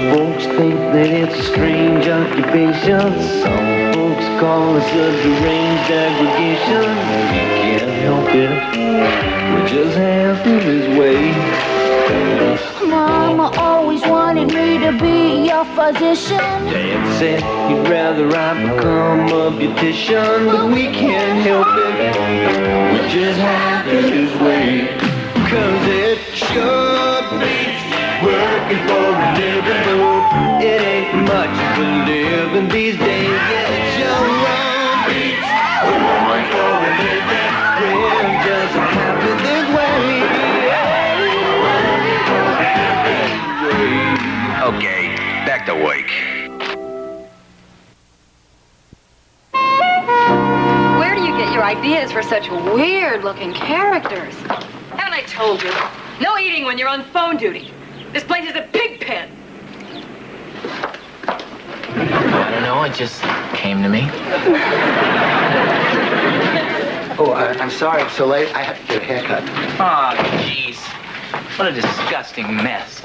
folks think that it's a strange occupation. Some folks call us a deranged aggregation. We can't help it, we're just happy this way. Mama always wanted me to be your physician. Dad said he'd rather I become a beautician, but we can't help it, we're just happy this way. 'Cause it sure beats working for a living, but it ain't much for living these days. Yeah, it sure beats working for a living. We're just happy this way. Okay, back to work. Where do you get your ideas for such weird-looking characters? Haven't I told you? No eating when you're on phone duty. This place is a pig pen. I don't know, it just came to me. Oh, I'm sorry it's so late. I have to get a haircut. Oh, jeez. What a disgusting mess.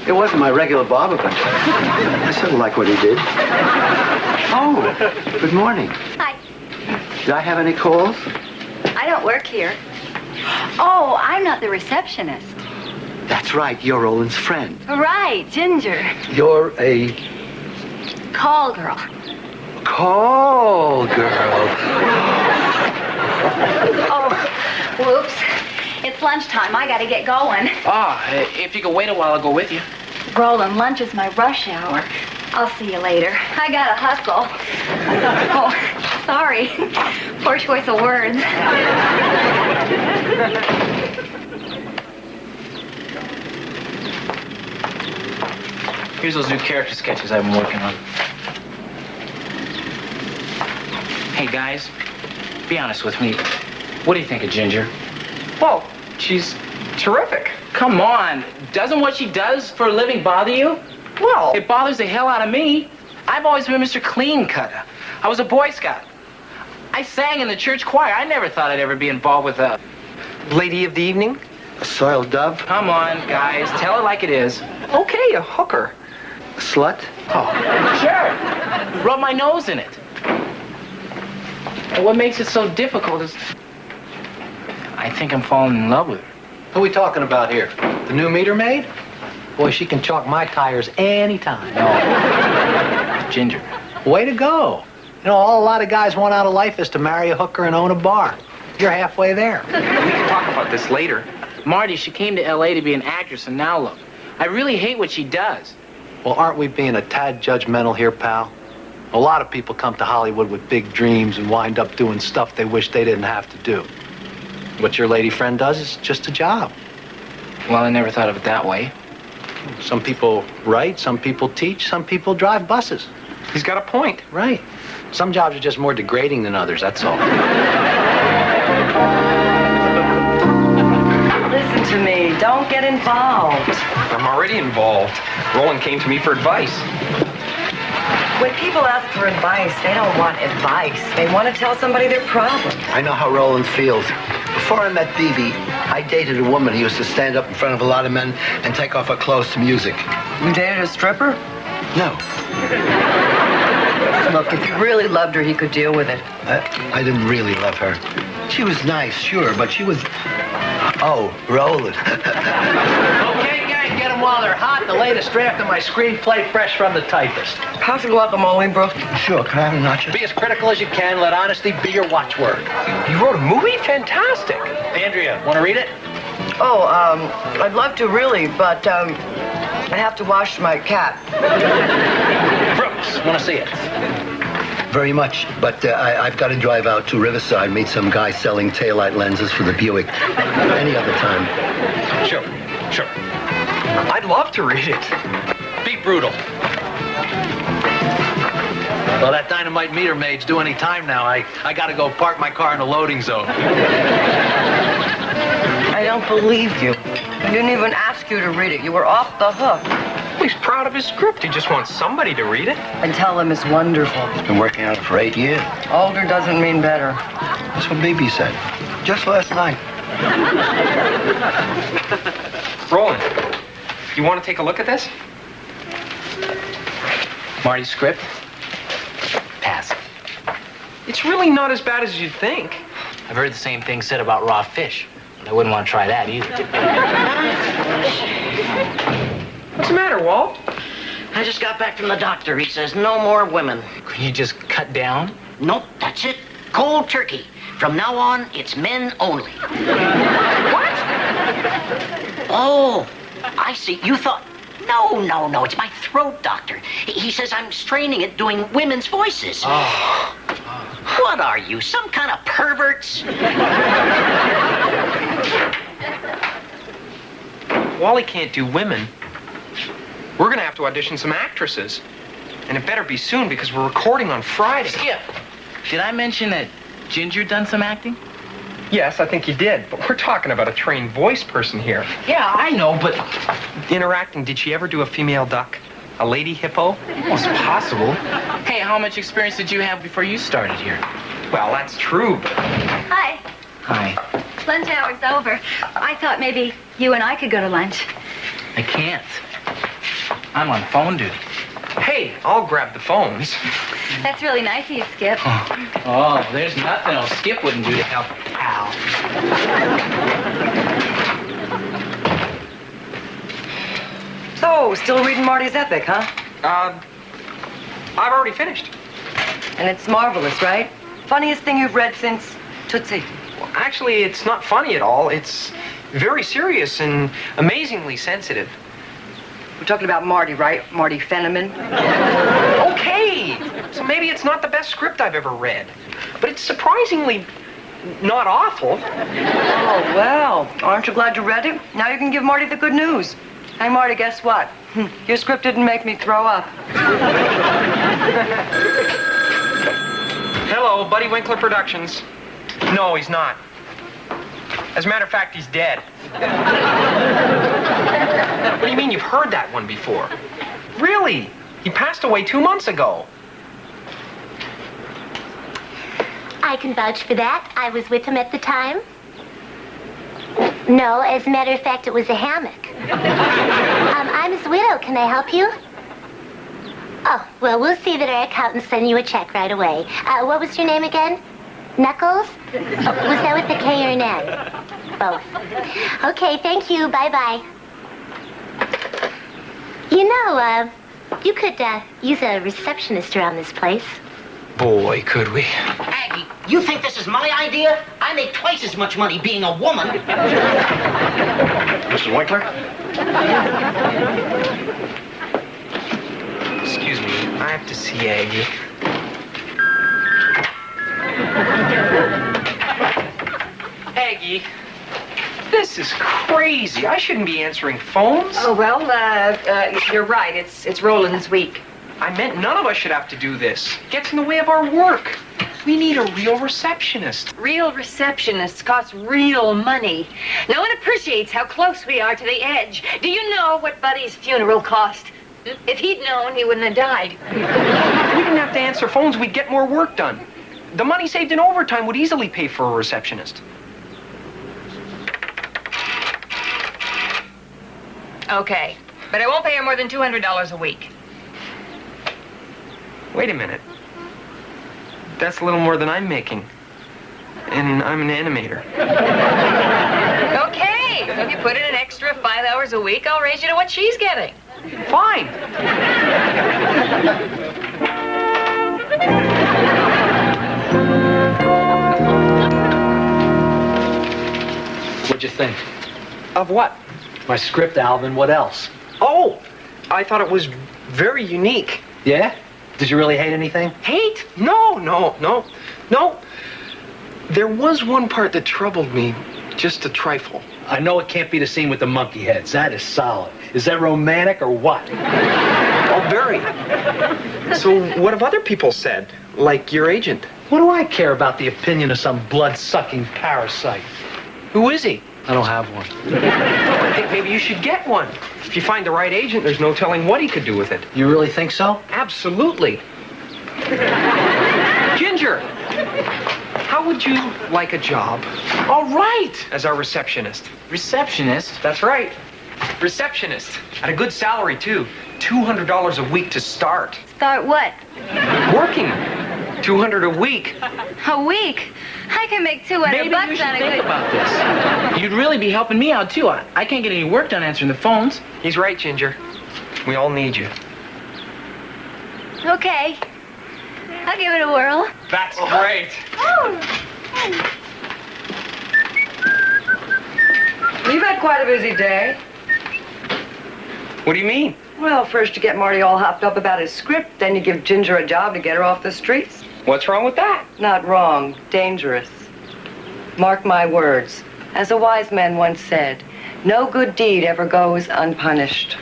It wasn't my regular barber, but I sort of like what he did. Oh, good morning. Hi. Did I have any calls? I don't work here. Oh, I'm not the receptionist. That's right, you're Roland's friend. Right, Ginger. You're a Call girl. call girl. Oh, whoops. It's lunchtime. I gotta get going. Oh, if you could wait a while, I'll go with you. Roland, lunch is my rush hour. I'll see you later. I gotta hustle. Oh, sorry. Poor choice of words. Here's those new character sketches I've been working on. Hey, guys, be honest with me. What do you think of Ginger? Well, she's terrific. Come on. Doesn't what she does for a living bother you? Well, It bothers the hell out of me. I've always been Mr. Clean Cutter. I was a Boy Scout. I sang in the church choir. I never thought I'd ever be involved with a... lady of the evening. A soiled dove? Come on, guys. Tell it like it is. Okay, a hooker. A slut? Oh, sure. Rub my nose in it. And what makes it so difficult is... I think I'm falling in love with her. Who are we talking about here? The new meter maid? Boy, she can chalk my tires anytime. No. Ginger. Way to go. You know, all a lot of guys want out of life is to marry a hooker and own a bar. You're halfway there. We can talk about this later. Marty, she came to L.A. to be an actress, and now look. I really hate what she does. Well, aren't we being a tad judgmental here, pal? A lot of people come to Hollywood with big dreams and wind up doing stuff they wish they didn't have to do. What your lady friend does is just a job. Well, I never thought of it that way. Some people write, some people teach, some people drive buses. He's got a point. Right. Some jobs are just more degrading than others, that's all. Listen to me. Don't get involved. I'm already involved. Roland came to me for advice. When people ask for advice, they don't want advice. They want to tell somebody their problem. I know how Roland feels. Before I met Bibi, I dated a woman who used to stand up in front of a lot of men and take off her clothes to music. You dated a stripper? No, Look, if you really loved her, he could deal with it. I didn't really love her. She was nice, sure, but she was... Oh, Roland. Okay, guys, get them while they're hot. The latest draft of my screenplay, fresh from the typist. How's the guacamole, bro? Sure, can I have a nacho? Be as critical as you can. Let honesty be your watchword. You wrote a movie? Fantastic. Andrea, want to read it? Oh, I'd love to really, but, I have to wash my cat. Brooks, want to see it? Very much, but I've got to drive out to Riverside, meet some guy selling taillight lenses for the Buick. Any other time. Sure. I'd love to read it. Be brutal. Well, that dynamite meter maid's due any time now. I got to go park my car in the loading zone. I don't believe you. I didn't even ask you to read it. You were off the hook. He's proud of his script. He just wants somebody to read it. And tell him it's wonderful. Been working on it for 8 years. Older doesn't mean better. That's what Bibi said. Just last night. Roland, you want to take a look at this? Marty's script? Pass. It's really not as bad as you'd think. I've heard the same thing said about raw fish. But I wouldn't want to try that either. What's the matter, Walt? I just got back from the doctor. He says no more women. Can you just cut down? Nope, that's it. Cold turkey. From now on, it's men only. What? Oh, I see. You thought... No. It's my throat doctor. He says I'm straining it doing women's voices. Oh. What are you, some kind of perverts? Wally can't do women. We're gonna have to audition some actresses. And it better be soon because we're recording on Friday. Skip, did I mention that Ginger done some acting? Yes, I think you did. But we're talking about a trained voice person here. Yeah, I know, but... Interacting, did she ever do a female duck? A lady hippo? It's possible. Hey, how much experience did you have before you started here? Well, that's true, but... Hi. Hi. Lunch hour's over. I thought maybe you and I could go to lunch. I can't. I'm on phone duty. Hey, I'll grab the phones. That's really nice of you, Skip. Oh, there's nothing else Skip wouldn't do to help pal. So, still reading Marty's epic, huh? I've already finished. And it's marvelous, right? Funniest thing you've read since Tootsie. Well, actually, it's not funny at all. It's very serious and amazingly sensitive. We're talking about Marty, right? Marty Fenneman. Okay, so maybe it's not the best script I've ever read, but it's surprisingly not awful. Oh, well, aren't you glad you read it? Now you can give Marty the good news. Hey, Marty, guess what? Your script didn't make me throw up. Hello, Buddy Winkler Productions. No, he's not. As a matter of fact, he's dead. What do you mean you've heard that one before? Really? He passed away 2 months ago. I can vouch for that. I was with him at the time. No, as a matter of fact, it was a hammock. I'm his widow. Can I help you? Oh, well, we'll see that our accountants send you a check right away. What was your name again? Knuckles? Oh, was that with a K or an N? Both. Okay, thank you. Bye-bye. You know, you could use a receptionist around this place. Boy, could we. Aggie, you think this is my idea? I make twice as much money being a woman. Mrs. Winkler? Excuse me, I have to see Aggie. Aggie, this is crazy. I shouldn't be answering phones. Oh, well, you're right. It's Roland's week. I meant none of us should have to do this. It gets in the way of our work. We need a real receptionist. Real receptionists cost real money. No one appreciates how close we are to the edge. Do you know what Buddy's funeral cost? If he'd known, he wouldn't have died. If we didn't have to answer phones, we'd get more work done. The money saved in overtime would easily pay for a receptionist. Okay, but I won't pay her more than $200 a week. Wait a minute. That's a little more than I'm making. And I'm an animator. Okay, so if you put in an extra 5 hours a week, I'll raise you to what she's getting. Fine. What'd you think? Of what? My script, Alvin. What else? Oh, I thought it was very unique. Yeah? Did you really hate anything? Hate? No. There was one part that troubled me, just a trifle. I know it can't be the scene with the monkey heads. That is solid. Is that romantic or what? Oh, very. So what have other people said? Like your agent? What do I care about the opinion of some blood-sucking parasite? Who is he? I don't have one. I think maybe you should get one. If you find the right agent, there's no telling what he could do with it. You really think so? Absolutely. Ginger, how would you like a job? All right. As our receptionist. Receptionist? That's right. Receptionist. At a good salary, too. $200 a week to start. Start what? Working. $200 a week. A week? I can make 200 Maybe bucks you should on a think good... about this. You'd really be helping me out, too. I can't get any work done answering the phones. He's right, Ginger. We all need you. Okay. I'll give it a whirl. That's great. You've had quite a busy day. What do you mean? Well, first you get Marty all hopped up about his script, then you give Ginger a job to get her off the streets. What's wrong with that? Not wrong, dangerous. Mark my words. As a wise man once said, no good deed ever goes unpunished.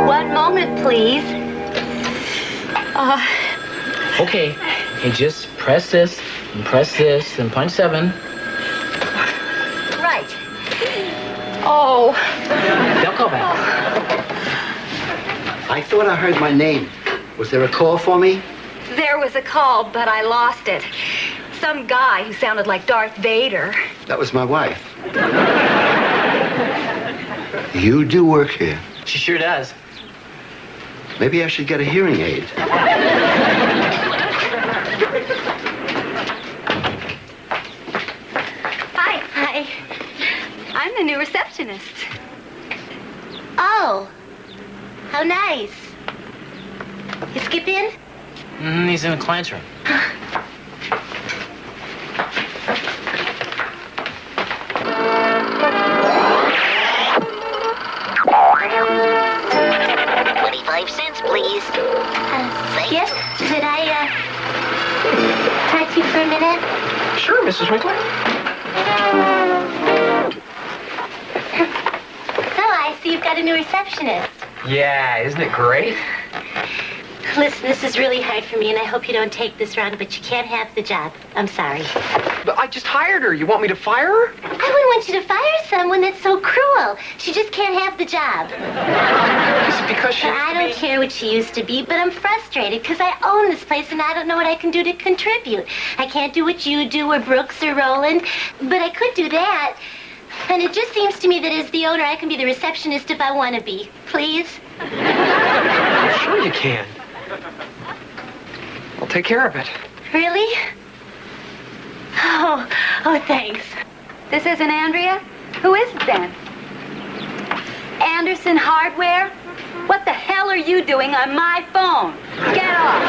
One moment, please. Okay, just press this, and punch 7. Right. Oh. They'll call back. I thought I heard my name. Was there a call for me? There was a call, but I lost it. Some guy who sounded like Darth Vader. That was my wife. You do work here. She sure does. Maybe I should get a hearing aid. Hi. I'm the new receptionist. Oh, how nice. You skip in? He's in the client's room. $0.25, please. Skip, could I, talk to you for a minute? Sure, Mrs. Winkler. So, I see you've got a new receptionist. Yeah, isn't it great? Listen, this is really hard for me, and I hope you don't take this wrong, but you can't have the job. I'm sorry. But I just hired her. You want me to fire her? I wouldn't want you to fire someone that's so cruel. She just can't have the job. Is it because she... I don't care what she used to be, but I'm frustrated because I own this place and I don't know what I can do to contribute. I can't do what you do or Brooks or Roland, but I could do that. And it just seems to me that as the owner, I can be the receptionist if I want to be. Please? Sure you can. I'll take care of it. Really? Oh, thanks. This isn't Andrea? Who is it then? Anderson Hardware? What the hell are you doing on my phone? Get off.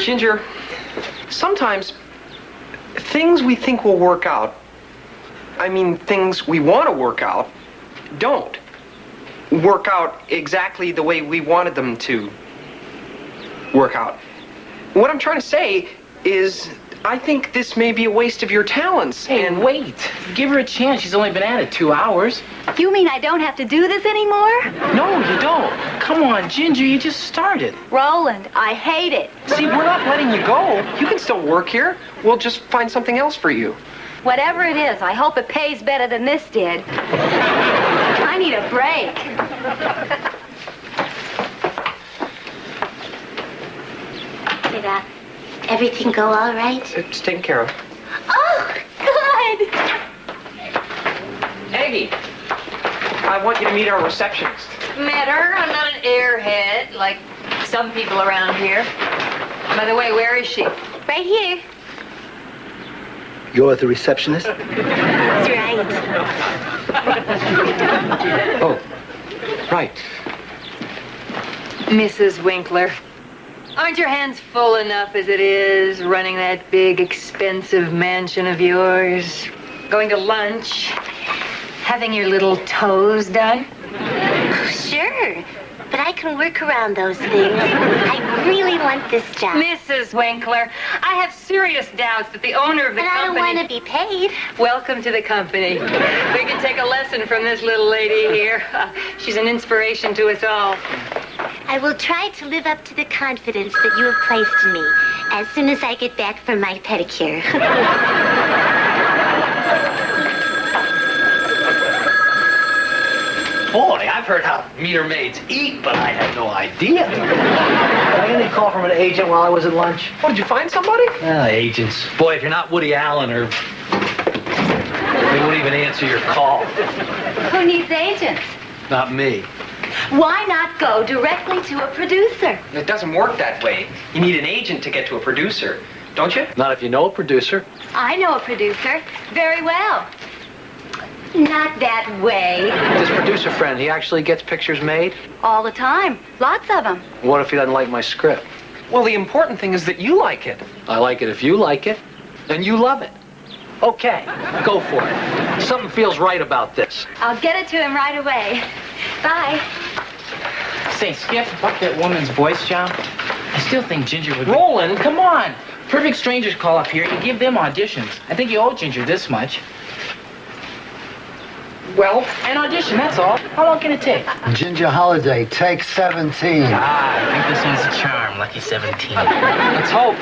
Ginger, sometimes things we think will work out, I mean things we want to work out, don't work out exactly the way we wanted them to work out. What I'm trying to say is I think this may be a waste of your talents. Hey, wait. Give her a chance. She's only been at it 2 hours. You mean I don't have to do this anymore? No, you don't. Come on, Ginger, you just started. Roland, I hate it. See, we're not letting you go. You can still work here. We'll just find something else for you. Whatever it is, I hope it pays better than this did. I need a break. Did everything go all right? It's taken care of. Oh, good. Aggie, I want you to meet our receptionist. Met her. I'm not an airhead like some people around here. By the way, where is she? Right here. You're the receptionist? That's right. Oh, right. Mrs. Winkler. Aren't your hands full enough as it is, running that big, expensive mansion of yours? Going to lunch? Having your little toes done? Sure, but I can work around those things. I really want this job. Mrs. Winkler, I have serious doubts that the owner of the But I don't company... want to be paid. Welcome to the company. We can take a lesson from this little lady here. She's an inspiration to us all. I will try to live up to the confidence that you have placed in me as soon as I get back from my pedicure. Boy, I've heard how meter maids eat, but I had no idea. Did I get any call from an agent while I was at lunch? Oh, did you find somebody? Agents. Boy, if you're not Woody Allen or... they won't even answer your call. Who needs agents? Not me. Why not go directly to a producer? It doesn't work that way. You need an agent to get to a producer, don't you? Not if you know a producer. I know a producer very well. Not that way. This producer friend, he actually gets pictures made? All the time. Lots of them. What if he doesn't like my script? Well, the important thing is that you like it. I like it if you like it, and you love it. Okay, go for it. Something feels right about this. I'll get it to him right away. Bye. Say, Skip, fuck that woman's voice job. I still think Ginger would... Roland, Come on. Perfect strangers call up here. You give them auditions. I think you owe Ginger this much. well, An audition, that's all. How long can it take? Ginger Holiday, take 17. I think this one's a charm, lucky 17. let's hope.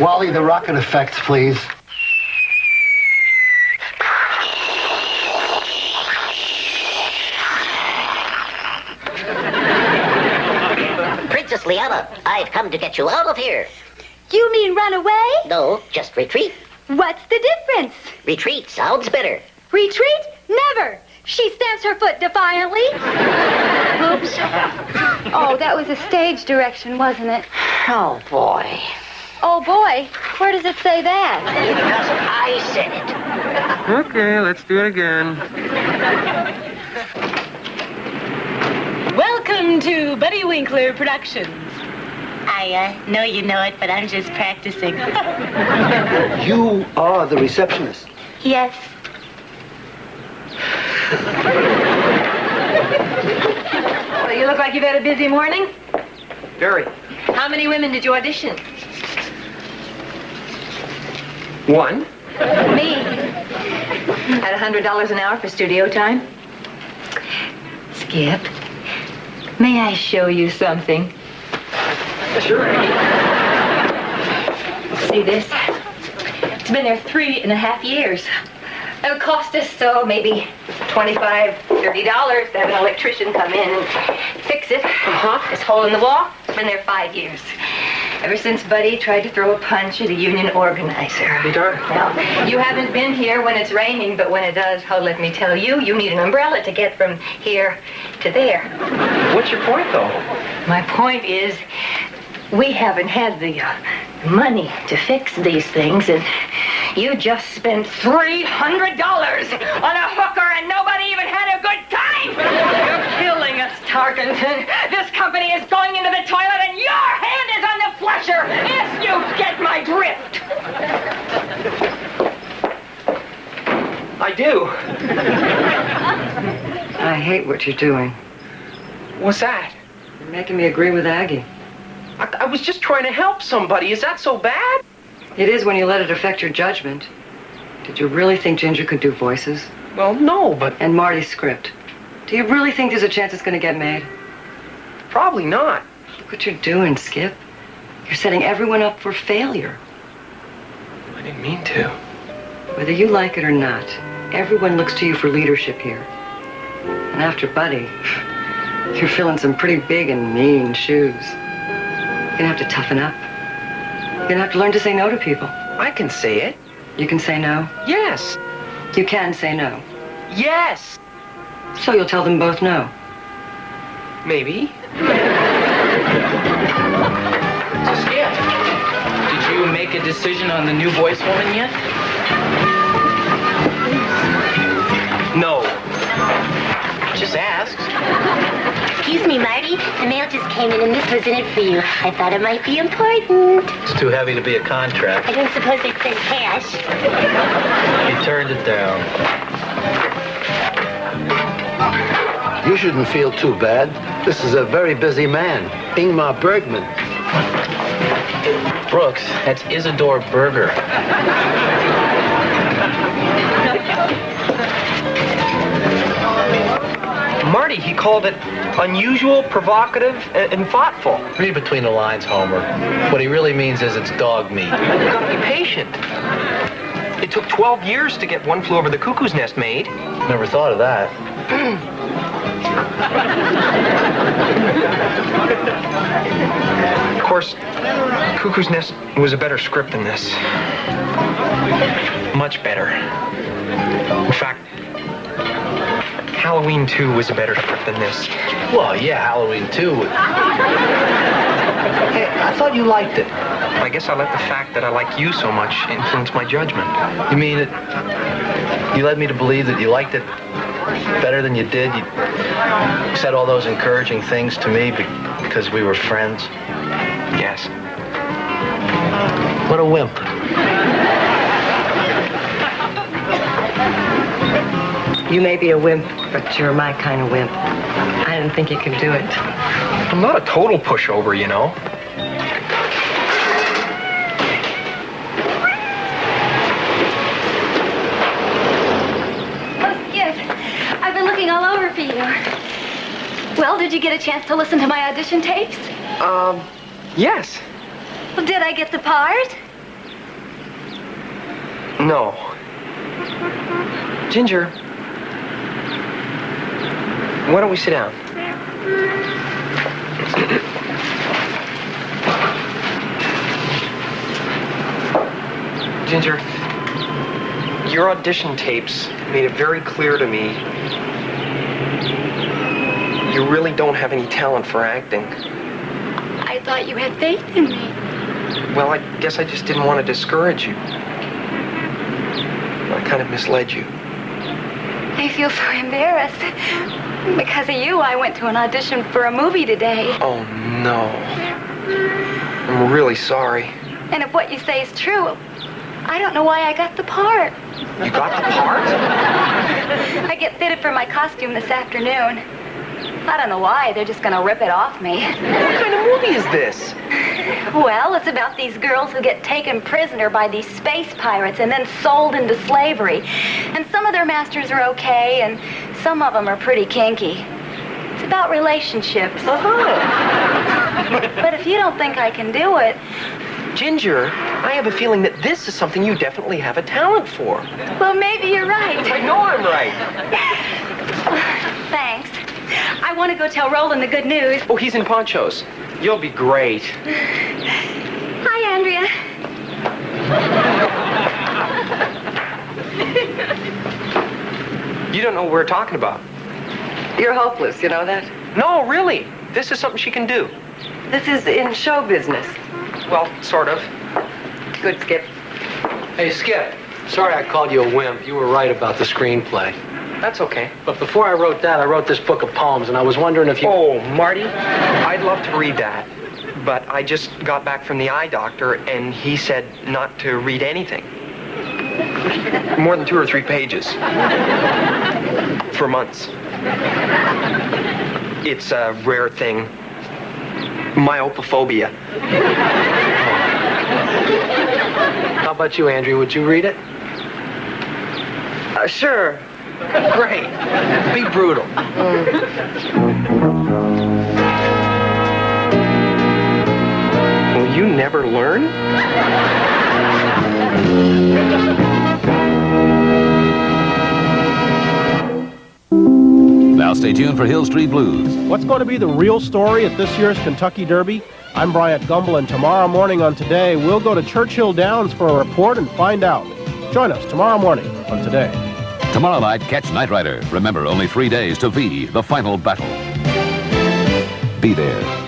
Wally, the rocket effects, please. Princess Liana, I've come to get you out of here. You mean run away? No, just retreat. What's the difference? Retreat sounds better. Retreat? Never. She stamps her foot defiantly. Oops. Oh, that was a stage direction, wasn't it? Oh, boy. Oh, boy. Where does it say that? Because I said it. Okay, let's do it again. Welcome to Buddy Winkler Productions. I know you know it, but I'm just practicing. You are the receptionist. Yes. Well, you look like you've had a busy morning. Very. How many women did you audition? One. Me. At $100 an hour for studio time. Skip, may I show you something? Sure. See this? It's been there 3.5 years. It'll cost us, maybe $25, $30 to have an electrician come in and fix it. This hole in the wall, it's been there 5 years. Ever since Buddy tried to throw a punch at a union organizer. Well, you haven't been here when it's raining, but when it does, let me tell you, you need an umbrella to get from here to there. What's your point, though? My point is, we haven't had the money to fix these things, and you just spent $300 on a hooker, and nobody even had a good time. You're killing us, Tarkenton. This company is going into the toilet, and your hand is on the flusher, if you get my drift. I do. I hate what you're doing. What's that? You're making me agree with Aggie. I was just trying to help somebody. Is that so bad? It is when you let it affect your judgment. Did you really think Ginger could do voices? Well, no, but... And Marty's script. Do you really think there's a chance it's going to get made? Probably not. Look what you're doing, Skip. You're setting everyone up for failure. I didn't mean to. Whether you like it or not, everyone looks to you for leadership here. And after Buddy, you're filling some pretty big and mean shoes. You're gonna have to toughen up. You're gonna have to learn to say no to people. I can say it. You can say no? Yes. You can say no. Yes. So you'll tell them both no. Maybe. So, Skip, did you make a decision on the new voice woman yet? No. Just asked. Excuse me, Marty. The mail just came in and this was in it for you. I thought it might be important. It's too heavy to be a contract. I don't suppose it says cash. He turned it down. You shouldn't feel too bad. This is a very busy man. Ingmar Bergman. Brooks, that's Isidore Berger. Marty, he called it unusual, provocative, and thoughtful. Read between the lines, Homer. What he really means is it's dog meat. You gotta be patient. It took 12 years to get One Flew Over the Cuckoo's Nest made. Never thought of that. Of course, Cuckoo's Nest was a better script than this. Much better. In fact, Halloween 2 was a better script than this. Well, yeah, Halloween 2. Hey, I thought you liked it. I guess I let the fact that I like you so much influence my judgment. You mean it? You led me to believe that you liked it better than you did? You said all those encouraging things to me because we were friends? Yes. What a wimp. You may be a wimp, but you're my kind of wimp. I didn't think you could do it. I'm not a total pushover, you know. I've been looking all over for you. Well, did you get a chance to listen to my audition tapes? Yes. Well, did I get the part? No. Ginger, why don't we sit down? Ginger, your audition tapes made it very clear to me you really don't have any talent for acting. I thought you had faith in me. Well, I guess I just didn't want to discourage you. I kind of misled you. I feel so embarrassed. Because of you, I went to an audition for a movie today. Oh, no. I'm really sorry. And if what you say is true, I don't know why I got the part. You got the part? I get fitted for my costume this afternoon. I don't know why. They're just going to rip it off me. What kind of movie is this? Well, it's about these girls who get taken prisoner by these space pirates and then sold into slavery. And some of their masters are okay, and some of them are pretty kinky. It's about relationships. But if you don't think I can do it... Ginger, I have a feeling that this is something you definitely have a talent for. Well, maybe you're right. I know I'm right. Thanks. I want to go tell Roland the good news. Oh, he's in ponchos. You'll be great. Hi, Andrea. You don't know what we're talking about. You're hopeless, you know that? No, really. This is something she can do. This is in show business. Well, sort of. Good, Skip. Hey, Skip. Sorry I called you a wimp. You were right about the screenplay. That's okay. But before I wrote that, I wrote this book of poems, and I was wondering if you... Oh, Marty, I'd love to read that. But I just got back from the eye doctor, and he said not to read anything. More than 2 or 3 pages. For months. It's a rare thing. Myopophobia. How about you, Andrew? Would you read it? Sure. Great. Be brutal. Will you never learn? Now stay tuned for Hill Street Blues. What's going to be the real story at this year's Kentucky Derby? I'm Bryant Gumbel, and tomorrow morning on Today, we'll go to Churchill Downs for a report and find out. Join us tomorrow morning on Today. Tomorrow night, catch Knight Rider. Remember, only 3 days to V, the final battle. Be there.